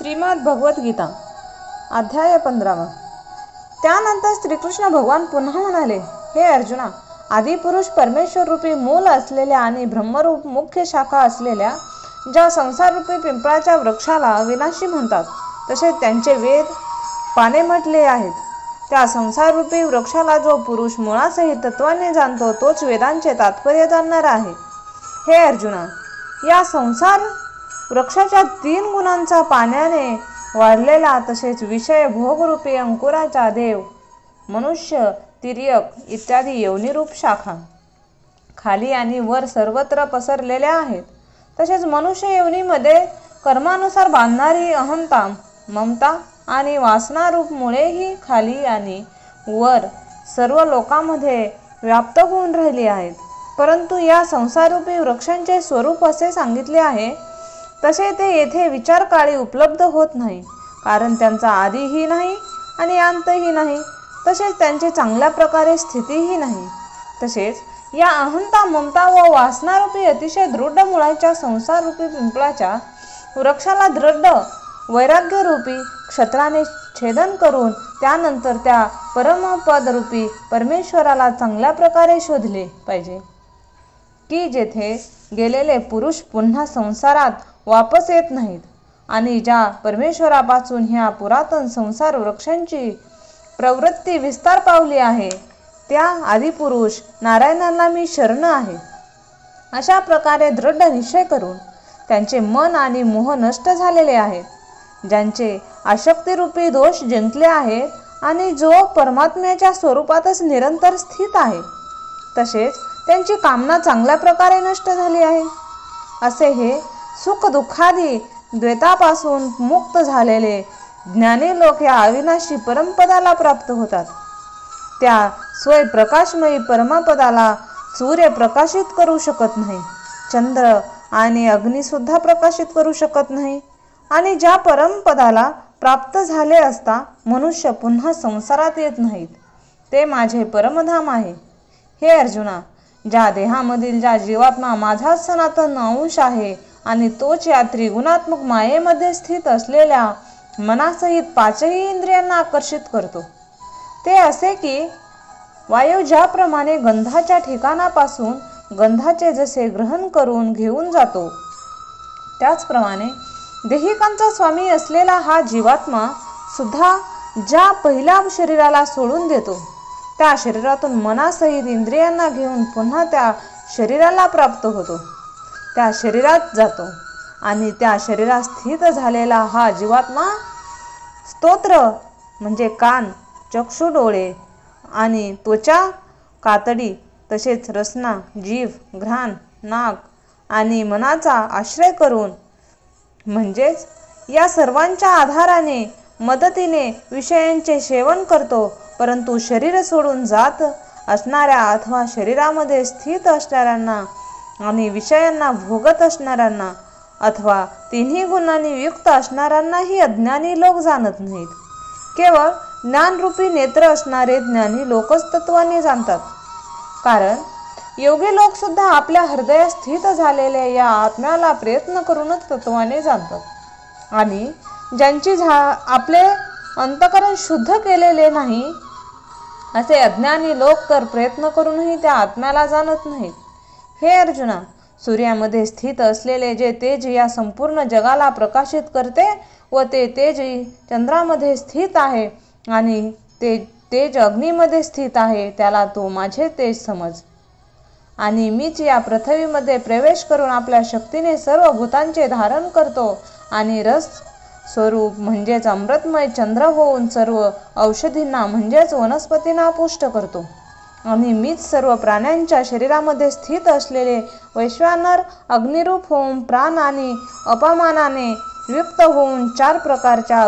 श्रीमद भगवद्गीता अध्याय 15. त्यानंतर श्रीकृष्ण भगवान पुन्हा म्हणाले, हे अर्जुना, आदिपुरुष परमेश्वर रूपी मूल असलेल्या आणि ब्रह्मरूप मुख्य शाखा असलेल्या ज्या संसाररूपी पिंपळाच्या वृक्षाला विनाशी म्हणतात, तसेच त्यांचे वेद पाने म्हटले आहेत. त्या संसाररूपी वृक्षाला जो पुरुष मुळासहित तत्वाने जाणतो तोच वेदांचे तात्पर्य जाणणारा आहे. हे अर्जुना, या संसार वृक्षाच्या 3 गुणांचा पाण्याने वाढलेला तसेच विषय भोगरूपी अंकुराचा देव, मनुष्य, तिर्यक इत्यादी योनिरूप शाखा खाली आणि वर सर्वत्र पसरलेल्या आहेत. तसेच मनुष्य योनीमध्ये कर्मानुसार बांधणारी अहंता, ममता आणि वासनारूप मुळेही खाली आणि वर सर्व लोकांमध्ये व्याप्त होऊन राहिली आहेत. परंतु या संसाररूपी वृक्षांचे स्वरूप असे सांगितले आहे तसे ते येथे विचारकाळी उपलब्ध होत नाही, कारण त्यांचा आदिही नाही आणि अंतही नाही, तसेच त्यांची चांगल्या प्रकारे स्थितीही नाही. तसेच या अहंता, ममता व वासनारूपी अतिशय दृढ मुळाच्या संसाररूपी पिंपळाच्या वृक्षाला दृढ वैराग्यरूपी क्षत्राने छेदन करून त्यानंतर त्या परमपदरूपी परमेश्वराला चांगल्या प्रकारे शोधले पाहिजे, की जेथे गेलेले पुरुष पुन्हा संसारात वापस येत नाहीत. आणि ज्या परमेश्वरापासून ह्या पुरातन संसार वृक्षांची प्रवृत्ती विस्तार पावली आहे, त्या आदिपुरुष नारायणाला मी शरण आहे, अशा प्रकारे दृढ निश्चय करून त्यांचे मन आणि मोह नष्ट झालेले आहेत, ज्यांचे आसक्तीरूपी दोष जिंकले आहेत आणि जो परमात्म्याच्या स्वरूपातच निरंतर स्थित आहे, तसेच त्यांची कामना चांगल्या प्रकारे नष्ट झाली आहे, असे हे सुख दुःखादी द्वैतापासून मुक्त झालेले ज्ञानी लोक या अविनाशी परमपदाला प्राप्त होतात. त्या स्वयंप्रकाशमयी परमपदाला सूर्य प्रकाशित करू शकत नाही, चंद्र आणि अग्निसुद्धा प्रकाशित करू शकत नाही. आणि ज्या परमपदाला प्राप्त झाले असता मनुष्य पुन्हा संसारात येत नाहीत, ते माझे परमधाम आहे. हे अर्जुना, ज्या देहामधील ज्या जीवात्मा माझाच सनातन अंश आहे आणि तोच या त्रिगुणात्मक मायेमध्ये स्थित असलेल्या मनासहित 5ही इंद्रियांना आकर्षित करतो, ते असे की वायू ज्याप्रमाणे गंधाच्या ठिकाणापासून गंधाचे जसे ग्रहण करून घेऊन जातो, त्याचप्रमाणे देहिकांचा स्वामी असलेला हा जीवात्मा सुद्धा ज्या पहिल्या शरीराला सोडून देतो, त्या शरीरातून मनासहित इंद्रियांना घेऊन पुन्हा त्या शरीराला प्राप्त होतो, त्या शरीरात जातो. आणि त्या शरीरात स्थित झालेला हा जीवात्मा स्तोत्र म्हणजे कान, चक्षु, डोळे आणि त्वचा, कातडी, तसेच रसना, जीव, घ्राण, नाक आणि मनाचा आश्रय करून म्हणजेच या सर्वांच्या आधाराने मदतीने विषयांचे सेवन करतो. परंतु शरीर सोडून जात असणाऱ्या अथवा शरीरामध्ये स्थित असणाऱ्यांना आणि विषयांना भोगत असणाऱ्यांना अथवा 3ही गुणांनी युक्त असणाऱ्यांनाही अज्ञानी लोक जाणत नाहीत. केवळ ज्ञानरूपी नेत्र असणारे ज्ञानी लोकच तत्वाने जाणतात. कारण योगी लोक सुद्धा आपल्या हृदयात स्थित झालेल्या या आत्म्याला प्रयत्न करूनच तत्वाने जाणतात. आणि ज्यांची आपले अंतःकरण शुद्ध केलेले नाही असे अज्ञानी लोक तर प्रयत्न करूनही त्या आत्म्याला जाणत नाहीत. हे अर्जुना, सूर्यामध्ये स्थित असलेले जे तेज या संपूर्ण जगाला प्रकाशित करते व ते तेज चंद्रामध्ये स्थित आहे आणि ते तेज अग्नीमध्ये स्थित आहे, त्याला तू माझे तेज समज. आणि मीच या पृथ्वीमध्ये प्रवेश करून आपल्या शक्तीने सर्व भूतांचे धारण करतो आणि रस स्वरूप म्हणजेच अमृतमय चंद्र होऊन सर्व औषधींना म्हणजेच वनस्पतींना पुष्ट करतो. आणि मीच सर्व प्राण्यांच्या शरीरामध्ये स्थित असलेले वैश्वानर अग्निरूप होऊन प्राण आणि अपमानाने युक्त होऊन 4 प्रकारच्या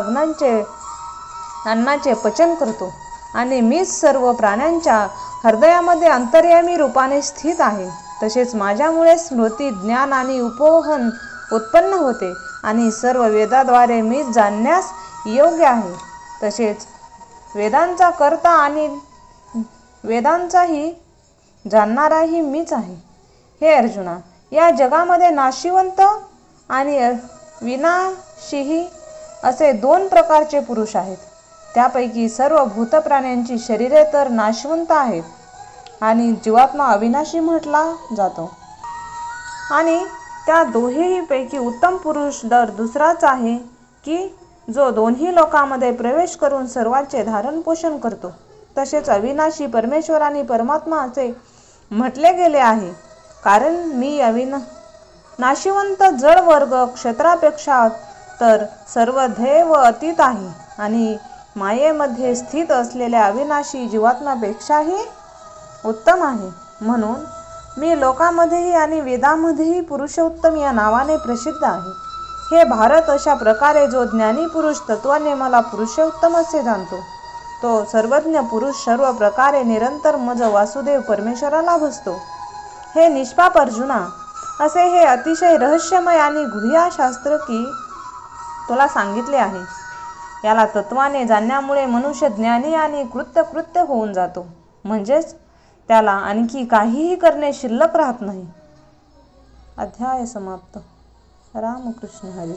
अन्नाचे पचन करतो. आणि मीच सर्व प्राण्यांच्या हृदयामध्ये अंतर्यामी रूपाने स्थित आहे. तसेच माझ्यामुळे स्मृती, ज्ञान आणि उपोहन उत्पन्न होते आणि सर्व वेदाद्वारे मीच जाणण्यास योग्य आहे. तसेच वेदांचा कर्ता आणि वेदांचाही जाणणाराही मीच आहे. हे अर्जुना, या जगामध्ये नाशिवंत आणि विनाशीही असे 2 प्रकारचे पुरुष आहेत. त्यापैकी सर्व भूतप्राण्यांची शरीरे तर नाशवंत आहेत आणि जीवात्मा अविनाशी म्हटला जातो. आणि त्या दोहीही पैकी उत्तम पुरुष दर दुसराच आहे की जो दोन्ही लोकांमध्ये प्रवेश करून सर्वांचे धारण पोषण करतो. तसेच अविनाशी परमेश्वर आणि परमात्मा असे म्हटले गेले आहे, कारण मी नाशिवंत जड वर्ग क्षत्रापेक्षा तर सर्व ध्येय व अतीत आहे आणि मायेमध्ये स्थित असलेल्या अविनाशी जीवात्म्यापेक्षाही उत्तम आहे. म्हणून मी लोकांमध्येही आणि वेदांमध्येही पुरुषोत्तम या नावाने प्रसिद्ध आहे. हे भारत, अशा प्रकारे जो ज्ञानी पुरुष तत्वाने मला पुरुषोत्तम असे जाणतो, तो सर्वज्ञ पुरुष सर्व प्रकारे निरंतर मज वासुदेव परमेश्वराला भजतो. हे निष्पाप अर्जुना, असे हे अतिशय रहस्यमय आणि गुह्य शास्त्र की तुला सांगितले आहे. याला तत्वाने जाणण्यामुळे मनुष्य ज्ञानी आणि कृत्य होऊन जातो. म्हणजेच त्याला आणखी काहीही करणे शिल्लक राहत नाही. अध्याय समाप्त. रामकृष्ण हरी.